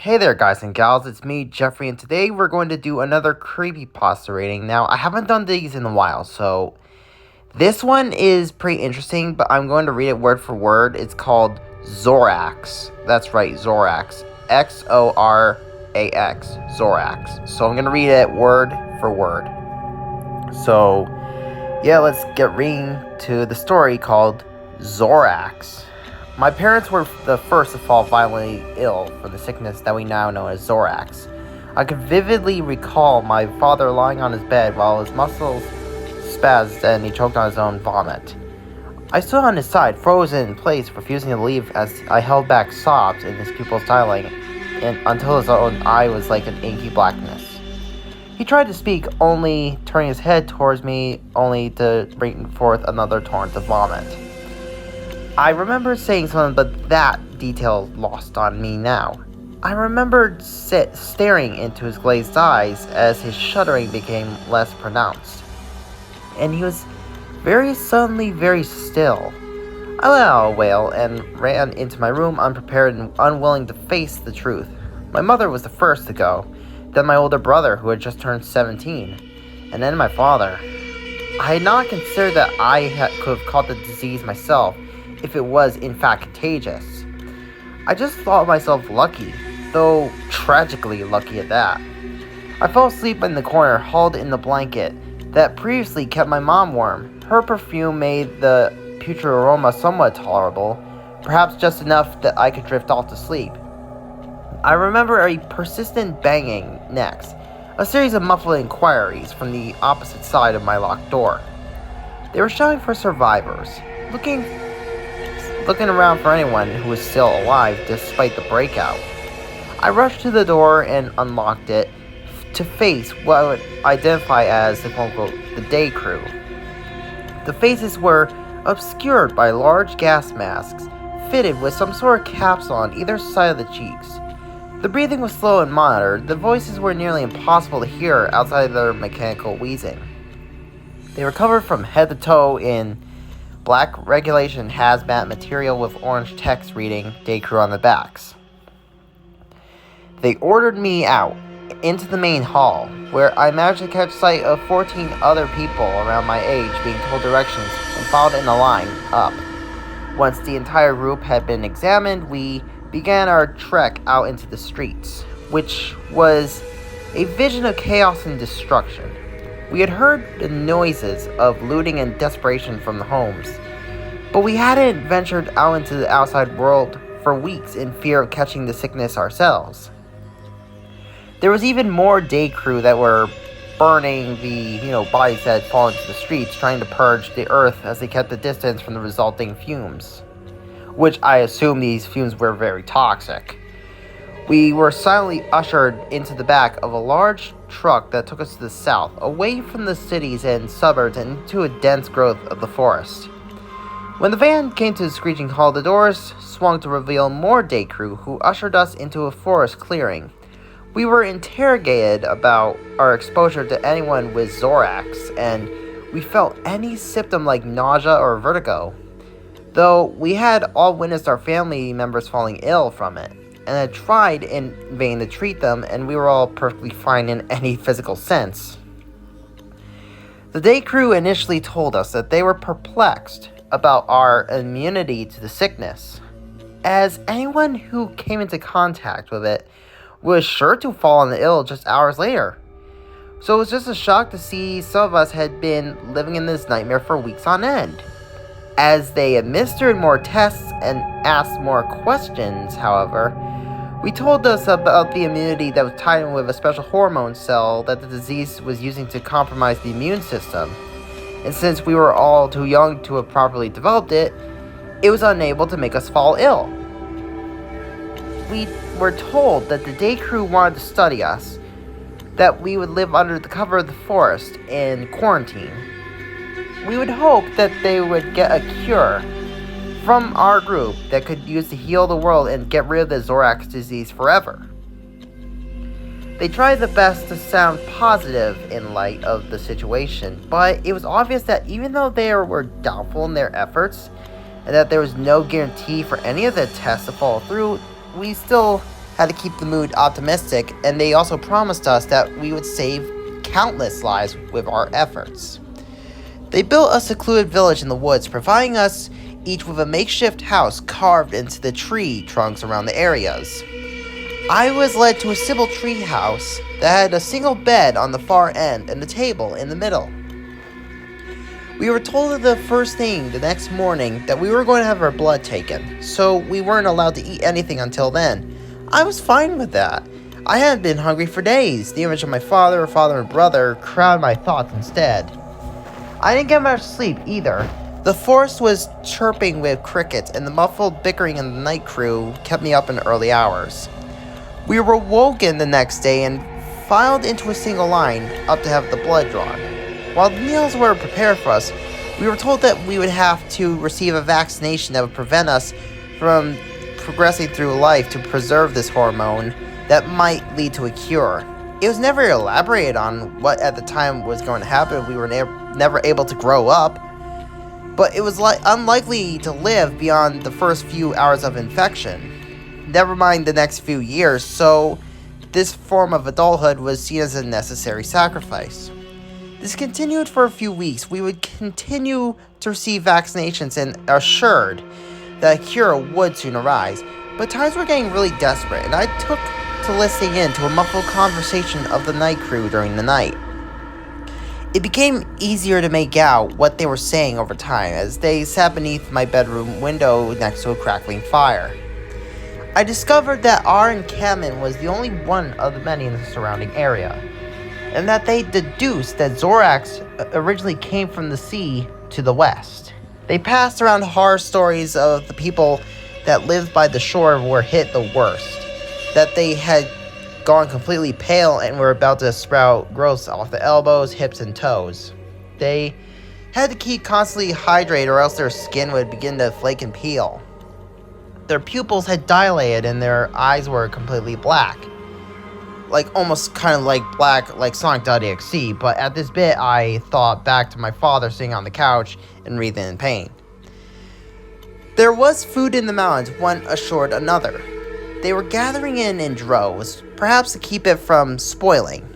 Hey there, guys and gals, it's me, Jeffrey, and today we're going to do another Creepypasta rating. Now, I haven't done these in a while, so this one is pretty interesting, but I'm going to read it word for word. It's called Xorax. That's right, Xorax. Xorax. Xorax. So I'm going to read it word for word. So, yeah, let's get reading to the story called Xorax. My parents were the first to fall violently ill from the sickness that we now know as Xorax. I could vividly recall my father lying on his bed while his muscles spazzed and he choked on his own vomit. I stood on his side, frozen in place, refusing to leave as I held back sobs in his pupils dilating until his own eye was like an inky blackness. He tried to speak, only turning his head towards me, only to bring forth another torrent of vomit. I remembered saying something, but that detail lost on me now. I remembered staring into his glazed eyes as his shuddering became less pronounced. And he was very suddenly very still. I let out a wail and ran into my room, unprepared and unwilling to face the truth. My mother was the first to go, then my older brother, who had just turned 17, and then my father. I had not considered that I could have caught the disease myself, if it was in fact contagious. I just thought myself lucky, though tragically lucky at that. I fell asleep in the corner, huddled in the blanket that previously kept my mom warm. Her perfume made the putrid aroma somewhat tolerable, perhaps just enough that I could drift off to sleep. I remember a persistent banging next, a series of muffled inquiries from the opposite side of my locked door. They were shouting for survivors, looking around for anyone who was still alive despite the breakout. I rushed to the door and unlocked it to face what I would identify as the quote-unquote the day crew. The faces were obscured by large gas masks fitted with some sort of capsule on either side of the cheeks. The breathing was slow and monitored. The voices were nearly impossible to hear outside of their mechanical wheezing. They were covered from head to toe in black regulation hazmat material with orange text reading Day Crew on the backs. They ordered me out into the main hall, where I managed to catch sight of 14 other people around my age being told directions and followed in a line up. Once the entire group had been examined, we began our trek out into the streets, which was a vision of chaos and destruction. We had heard the noises of looting and desperation from the homes, but we hadn't ventured out into the outside world for weeks in fear of catching the sickness ourselves. There was even more day crew that were burning the, bodies that had fallen into the streets, trying to purge the earth as they kept the distance from the resulting fumes, which I assume these fumes were very toxic. We were silently ushered into the back of a large truck that took us to the south, away from the cities and suburbs and into a dense growth of the forest. When the van came to a screeching halt, the doors swung to reveal more day crew who ushered us into a forest clearing. We were interrogated about our exposure to anyone with Xorax, and we felt any symptom like nausea or vertigo, though we had all witnessed our family members falling ill from it, and had tried in vain to treat them, and we were all perfectly fine in any physical sense. The day crew initially told us that they were perplexed about our immunity to the sickness, as anyone who came into contact with it was sure to fall on the ill just hours later. So it was just a shock to see some of us had been living in this nightmare for weeks on end. As they administered more tests and asked more questions, however, we told us about the immunity that was tied in with a special hormone cell that the disease was using to compromise the immune system. And since we were all too young to have properly developed it, it was unable to make us fall ill. We were told that the day crew wanted to study us, that we would live under the cover of the forest in quarantine. We would hope that they would get a cure from our group that could use to heal the world and get rid of the Xorax disease forever. They tried their best to sound positive in light of the situation, but it was obvious that even though they were doubtful in their efforts, and that there was no guarantee for any of the tests to follow through, we still had to keep the mood optimistic, and they also promised us that we would save countless lives with our efforts. They built a secluded village in the woods, providing us each with a makeshift house carved into the tree trunks around the areas. I was led to a simple tree house that had a single bed on the far end and a table in the middle. We were told the first thing the next morning that we were going to have our blood taken, so we weren't allowed to eat anything until then. I was fine with that. I hadn't been hungry for days. The image of my father, and brother crowded my thoughts instead. I didn't get much sleep either. The forest was chirping with crickets, and the muffled bickering of the night crew kept me up in early hours. We were woken the next day and filed into a single line up to have the blood drawn. While the meals were prepared for us, we were told that we would have to receive a vaccination that would prevent us from progressing through life to preserve this hormone that might lead to a cure. It was never elaborated on what at the time was going to happen. We were never able to grow up, but it was unlikely to live beyond the first few hours of infection, never mind the next few years, so this form of adulthood was seen as a necessary sacrifice. This continued for a few weeks. We would continue to receive vaccinations and assured that a cure would soon arise, but times were getting really desperate, and I took to listening in to a muffled conversation of the night crew during the night. It became easier to make out what they were saying over time as they sat beneath my bedroom window next to a crackling fire. I discovered that our encampment was the only one of the many in the surrounding area, and that they deduced that Xorax originally came from the sea to the west. They passed around horror stories of the people that lived by the shore were hit the worst, that they had gone completely pale and were about to sprout growths off the elbows, hips, and toes. They had to keep constantly hydrated or else their skin would begin to flake and peel. Their pupils had dilated and their eyes were completely black. Like almost kind of like black like Sonic.exe, but at this bit I thought back to my father sitting on the couch and wreathing in pain. There was food in the mountains, one assured another. They were gathering in droves, perhaps to keep it from spoiling.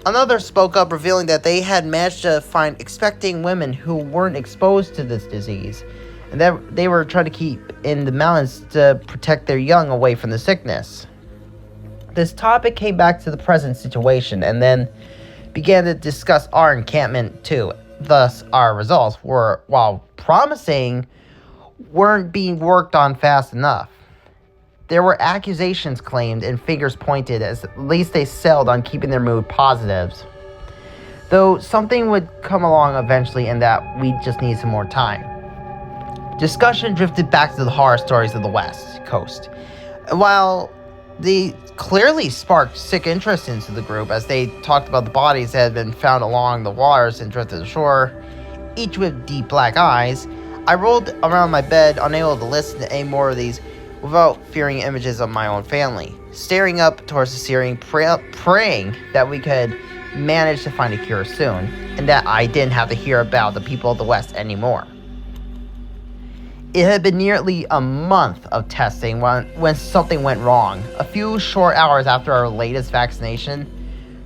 Another spoke up, revealing that they had managed to find expecting women who weren't exposed to this disease, and that they were trying to keep in the mountains to protect their young away from the sickness. This topic came back to the present situation, and then began to discuss our encampment too. Thus, our results were, while promising, weren't being worked on fast enough. There were accusations claimed and fingers pointed, as at least they sailed on keeping their mood positives. Though something would come along eventually, and that we just need some more time. Discussion drifted back to the horror stories of the West Coast. While they clearly sparked sick interest into the group as they talked about the bodies that had been found along the waters and drifted ashore, each with deep black eyes, I rolled around my bed, unable to listen to any more of these without fearing images of my own family, staring up towards the ceiling, praying that we could manage to find a cure soon, and that I didn't have to hear about the people of the West anymore. It had been nearly a month of testing when something went wrong. A few short hours after our latest vaccination,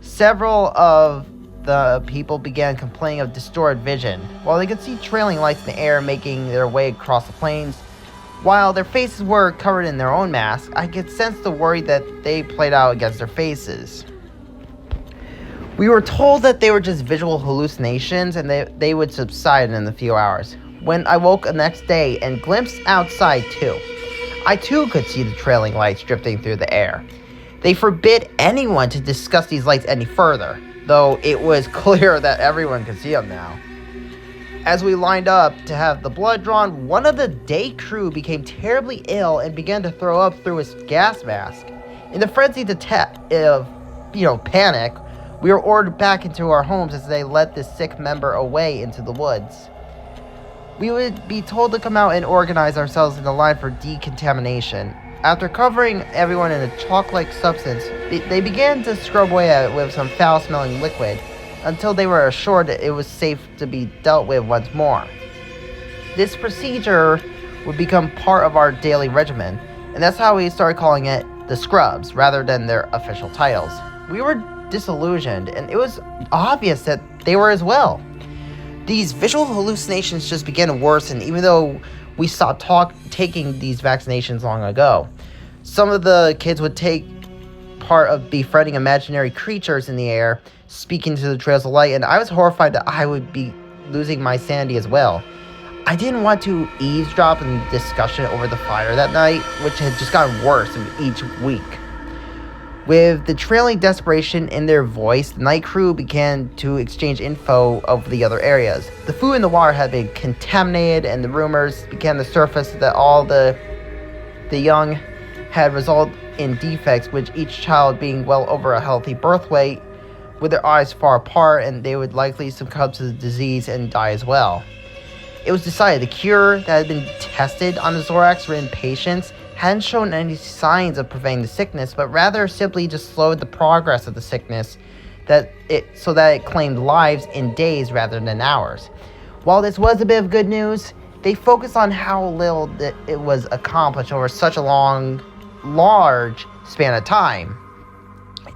several of the people began complaining of distorted vision. While they could see trailing lights in the air making their way across the plains, while their faces were covered in their own masks, I could sense the worry that they played out against their faces. We were told that they were just visual hallucinations and they would subside in a few hours. When I woke the next day and glimpsed outside too, I too could see the trailing lights drifting through the air. They forbid anyone to discuss these lights any further, though it was clear that everyone could see them now. As we lined up to have the blood drawn, one of the day crew became terribly ill and began to throw up through his gas mask. In the frenzy of panic, we were ordered back into our homes as they led this sick member away into the woods. We would be told to come out and organize ourselves in a line for decontamination. After covering everyone in a chalk-like substance, they began to scrub away at it with some foul-smelling liquid, until they were assured that it was safe to be dealt with once more. This procedure would become part of our daily regimen, and that's how we started calling it the Scrubs, rather than their official titles. We were disillusioned, and it was obvious that they were as well. These visual hallucinations just began to worsen, even though we stopped taking these vaccinations long ago. Some of the kids would take part of befriending imaginary creatures in the air, speaking to the trails of light, and I was horrified that I would be losing my sanity as well. I didn't want to eavesdrop in the discussion over the fire that night, which had just gotten worse each week. With the trailing desperation in their voice, the night crew began to exchange info of the other areas. The food and the water had been contaminated, and the rumors began to surface that all the young had resulted in defects, which each child being well over a healthy birth weight, with their eyes far apart, and they would likely succumb to the disease and die as well. It was decided the cure that had been tested on the Xorax-ridden patients hadn't shown any signs of preventing the sickness, but rather simply just slowed the progress of the sickness so that it claimed lives in days rather than hours. While this was a bit of good news, they focused on how little that it was accomplished over such a large span of time,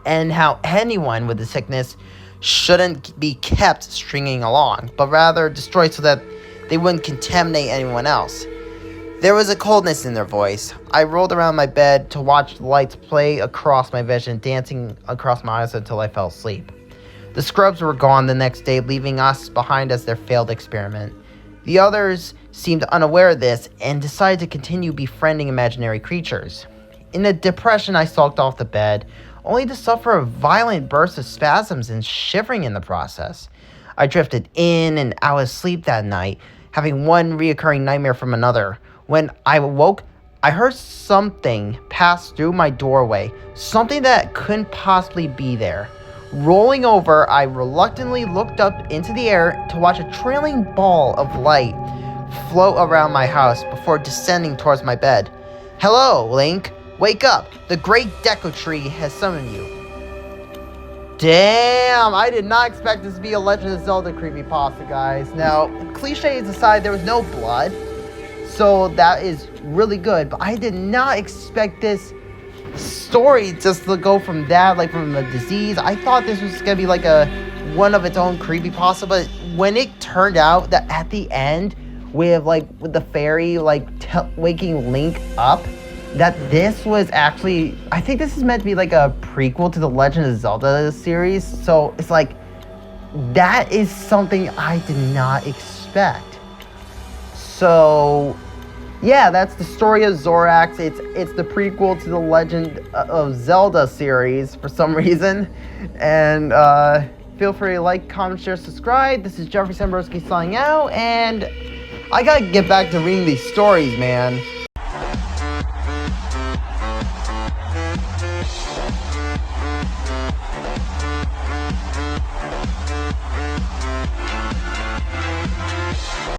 and how anyone with the sickness shouldn't be kept stringing along, but rather destroyed so that they wouldn't contaminate anyone else. There was a coldness in their voice. I rolled around my bed to watch the lights play across my vision, dancing across my eyes until I fell asleep. The Scrubs were gone the next day, leaving us behind as their failed experiment. The others seemed unaware of this and decided to continue befriending imaginary creatures. In a depression, I sulked off the bed, only to suffer a violent burst of spasms and shivering in the process. I drifted in and out of sleep that night, having one reoccurring nightmare from another. When I awoke, I heard something pass through my doorway, something that couldn't possibly be there. Rolling over, I reluctantly looked up into the air to watch a trailing ball of light float around my house before descending towards my bed. "Hello, Link. Wake up. The great Deku Tree has summoned you." Damn, I did not expect this to be a Legend of Zelda creepypasta, guys. Now, cliches aside, there was no blood, so that is really good, but I did not expect this story just to go from that, like from a disease. I thought this was gonna be like one of its own creepypasta, but when it turned out that at the end, with the fairy waking Link up, that this was actually, I think this is meant to be like a prequel to the Legend of Zelda series. So it's like, that is something I did not expect. So yeah, that's the story of Xorax. It's the prequel to the Legend of Zelda series for some reason. And feel free to like, comment, share, subscribe. This is Jeffrey Samborski signing out, and I gotta get back to reading these stories, man.